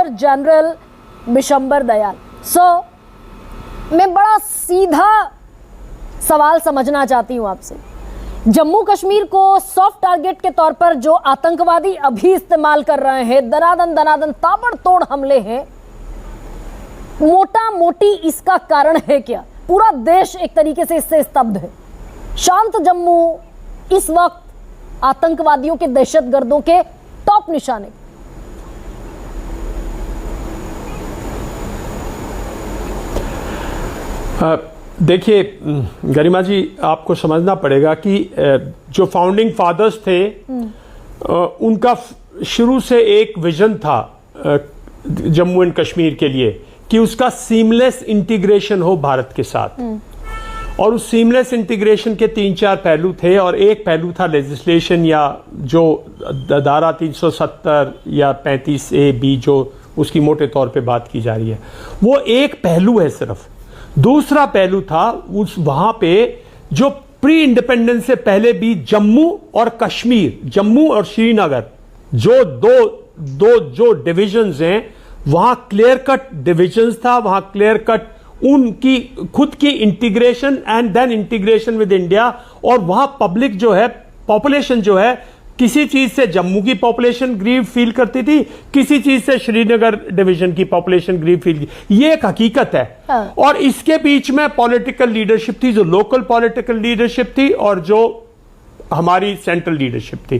Major general Bishambar Dayal. मैं बड़ा सीधा सवाल समझना चाहती हूं आपसे। जम्मू कश्मीर को सॉफ्ट टारगेट के तौर पर जो आतंकवादी अभी इस्तेमाल कर रहे हैं, दनादन ताबड़तोड़ हमले हैं, मोटा मोटी इसका कारण है क्या? पूरा देश एक तरीके से इससे स्तब्ध है। शांत जम्मू इस वक्त आतंकवादियों के, दहशतगर्दों के टॉप निशाने। देखिए गरिमा जी, आपको समझना पड़ेगा कि जो फाउंडिंग फादर्स थे उनका शुरू से एक विजन था जम्मू एंड कश्मीर के लिए कि उसका सीमलेस इंटीग्रेशन हो भारत के साथ। और उस सीमलेस इंटीग्रेशन के 3-4 पहलू थे, और एक पहलू था लेजिस्लेशन या जो धारा 370 या 35A(b) जो उसकी मोटे तौर पे बात की जा रही है, वो एक पहलू है सिर्फ। दूसरा पहलू था उस वहां पे जो प्री इंडिपेंडेंस से पहले भी जम्मू और कश्मीर, जम्मू और श्रीनगर जो दो डिविजन्स हैं, वहां क्लियर कट डिविजन्स था, वहां क्लियर कट उनकी खुद की integration and then integration with India. और वहां पब्लिक जो है, पॉपुलेशन जो है, किसी चीज से जम्मू की पॉपुलेशन ग्रीव फील करती थी, किसी चीज से श्रीनगर डिवीजन की पॉपुलेशन ग्रीव फील की। ये एक हकीकत है। और इसके बीच में पॉलिटिकल लीडरशिप थी, जो लोकल पॉलिटिकल लीडरशिप थी और जो हमारी सेंट्रल लीडरशिप थी।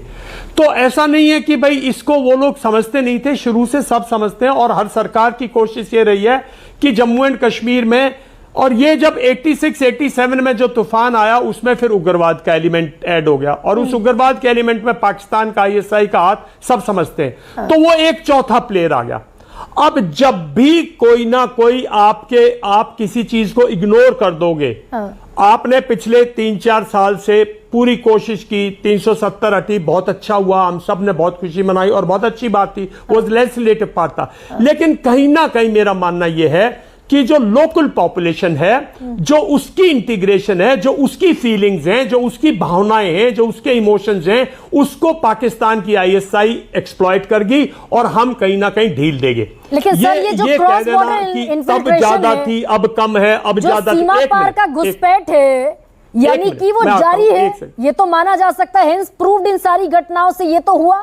तो ऐसा नहीं है कि भाई इसको वो लोग समझते नहीं थे, शुरू से सब समझते हैं। और हर सरकार की कोशिश ये रही है कि जम्मू एंड कश्मीर में, और ये जब 86-87 में जो तूफान आया उसमें फिर उग्रवाद का एलिमेंट ऐड हो गया, और उस उग्रवाद के एलिमेंट में पाकिस्तान का ISI का हाथ सब समझते हैं। तो वो एक चौथा प्लेयर आ गया। अब जब भी कोई ना कोई आप किसी चीज को इग्नोर कर दोगे, आपने पिछले 3-4 साल से पूरी कोशिश की, 370 हटी, बहुत अच्छा हुआ, हम सब ने बहुत खुशी मनाई और बहुत अच्छी बात थी, वो लेजिस्लेटिव पार्ट था। लेकिन कहीं ना कहीं मेरा मानना यह है कि जो लोकल पॉपुलेशन है, जो उसकी इंटीग्रेशन है, जो उसकी फीलिंग्स हैं, जो उसकी भावनाएं हैं, जो उसके इमोशंस हैं, उसको पाकिस्तान की ISI एक्सप्लॉइट करगी और हम कहीं ना कहीं ढील देंगे। लेकिन सर, ये जो क्रॉस बॉर्डर इन्फिल्ट्रेशन तब ज्यादा थी, अब कम है, अब ज्यादा, सीमा पार का घुसपैठ है, यानी कि वो जारी है, ये तो माना जा सकता है। हेंस प्रूव्ड इन सारी घटनाओं से ये तो हुआ।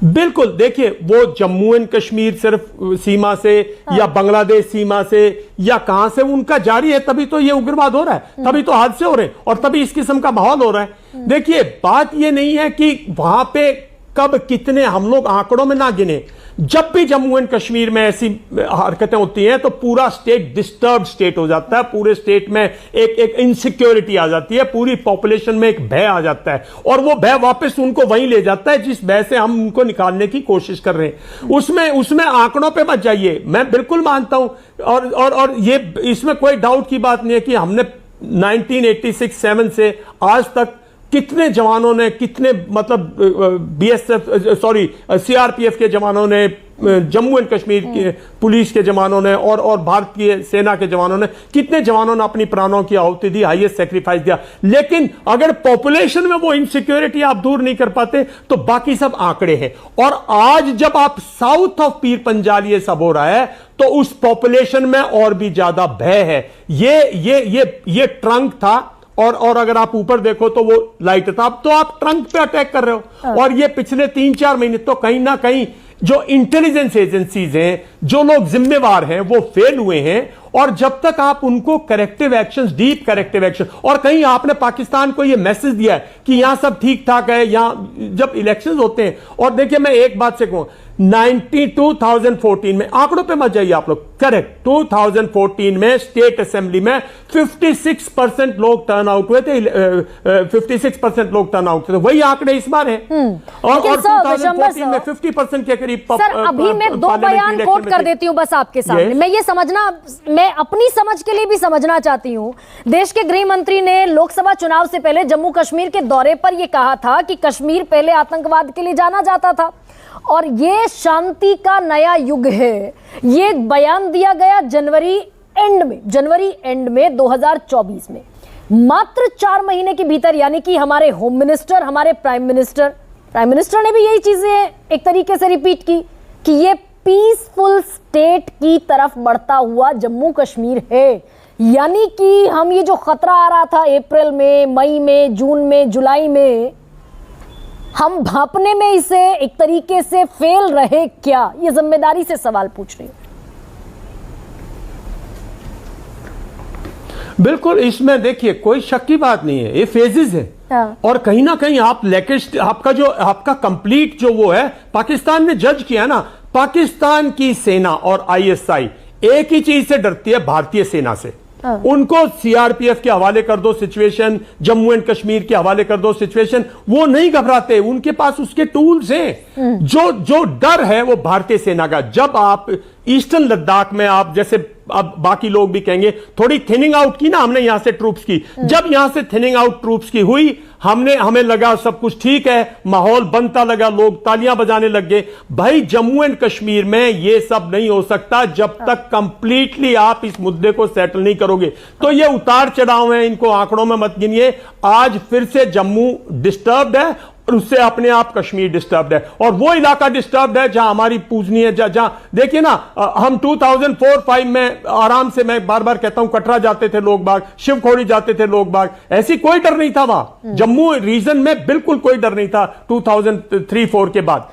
बिल्कुल देखिए, वो जम्मू एंड कश्मीर सिर्फ सीमा से या बांग्लादेश सीमा से या कहां से उनका जारी है, तभी तो ये उग्रवाद हो रहा है, तभी तो हादसे हो रहे हैं और तभी इस किस्म का माहौल हो रहा है। देखिए, बात ये नहीं है कि वहां पे कब कितने, हम लोग आंकड़ों में ना गिने। जब भी जम्मू एंड कश्मीर में ऐसी हरकतें होती हैं तो पूरा स्टेट डिस्टर्ब स्टेट हो जाता है, पूरे स्टेट में एक इनसिक्योरिटी आ जाती है, पूरी पॉपुलेशन में एक भय आ जाता है, और वो भय वापस उनको वहीं ले जाता है जिस भय से हम उनको निकालने की कोशिश कर रहे हैं। उसमें आंकड़ों पे मत जाइए, मैं बिल्कुल मानता हूं, और ये इसमें कोई डाउट की बात नहीं है कि हमने 1986-7 से आज तक कितने जवानों ने, कितने मतलब CRPF के जवानों ने, जम्मू एंड कश्मीर के पुलिस के जवानों ने और भारतीय सेना के जवानों ने, कितने जवानों ने अपनी प्राणों की आहुति दी, हाईएस्ट सेक्रीफाइस दिया। लेकिन अगर पॉपुलेशन में वो इनसिक्योरिटी आप दूर नहीं कर पाते तो बाकी सब आंकड़े हैं। और आज जब आप साउथ ऑफ पीर पंजाल ये सब हो रहा है तो उस पॉपुलेशन में और भी ज्यादा भय है। ये ट्रंक था, और अगर आप ऊपर देखो तो वो लाइट था। अब तो आप ट्रंक पे अटैक कर रहे हो। और ये पिछले 3-4 महीने तो कहीं ना कहीं जो इंटेलिजेंस एजेंसीज हैं, जो लोग जिम्मेवार हैं, वो फेल हुए हैं। और जब तक आप उनको corrective actions, deep corrective action, और कहीं आपने पाकिस्तान को ये मैसेज दिया है कि यहां सब ठीक ठाक है, यहां जब इलेक्शंस होते हैं। और देखिए, मैं एक बात से कहूं, 2014 में, आंकड़ों पे मत जाइए आप लोग, करेक्ट, 2014 में स्टेट असेंबली में 56% लोग टर्न आउट हुए थे, 56% लोग टर्न आउट थे। वही आंकड़े इस बार हैं। और 2014 में 50% के करीब। सर, अभी मैं 2 बयान कोट कर देती हूं बस आपके सामने। मैं ये समझना, मैं अपनी समझ के लिए भी समझना चाहती हूं। देश के गृह मंत्री ने लोकसभा चुनाव से पहले जम्मू कश्मीर के दौरे पर यह कहा था कि कश्मीर पहले आतंकवाद के लिए जाना जाता था और ये शांति का नया युग है। ये बयान दिया गया जनवरी एंड में 2024 में, मात्र 4 महीने के भीतर। यानी कि हमारे होम मिनिस्टर, हमारे प्राइम मिनिस्टर प्राइम मिनिस्टर ने भी यही चीजें एक तरीके से रिपीट की कि ये पीसफुल स्टेट की तरफ बढ़ता हुआ जम्मू कश्मीर है। यानी कि हम ये जो खतरा आ रहा था अप्रैल में, मई में, जून में, जुलाई में, हम भांपने में इसे एक तरीके से फेल रहे क्या? ये जिम्मेदारी से सवाल पूछ रही हूं। बिल्कुल, इसमें देखिए कोई शक की बात नहीं है, ये फेजेस है। हाँ। और कहीं ना कहीं आप लेटेस्ट आपका कंप्लीट जो वो है, पाकिस्तान ने जज किया ना, पाकिस्तान की सेना और आईएसआई एक ही चीज से डरती है, भारतीय सेना से। उनको सीआरपीएफ के हवाले कर दो सिचुएशन, जम्मू एंड कश्मीर के हवाले कर दो सिचुएशन, वो नहीं घबराते, उनके पास उसके टूल्स हैं। जो डर है वो भारतीय सेना का। जब आप ईस्टर्न लद्दाख में, आप जैसे अब बाकी लोग भी कहेंगे, थोड़ी थिनिंग आउट की ना हमने यहां से ट्रूप्स की, जब यहां से थिनिंग आउट ट्रूप्स की हुई, हमें लगा सब कुछ ठीक है, माहौल बनता लगा, लोग तालियां बजाने लग गए। भाई जम्मू एंड कश्मीर में ये सब नहीं हो सकता जब तक कंप्लीटली आप इस मुद्दे को सेटल नहीं करोगे। तो ये उतार चढ़ाव है, इनको आंकड़ों में मत गिनिए। आज फिर से जम्मू डिस्टर्ब्ड है और उससे अपने आप कश्मीर डिस्टर्ब्ड है, और वो इलाका डिस्टर्ब्ड है जहां हमारी पूजनीय, जहां देखिए ना, हम 2004-5 में आराम से, मैं बार बार कहता हूं, कटरा जाते थे लोग बाग, शिवखोड़ी जाते थे लोग बाग, ऐसी कोई डर नहीं था वहां। जम्मू रीजन में बिल्कुल कोई डर नहीं था 2003-4 के बाद।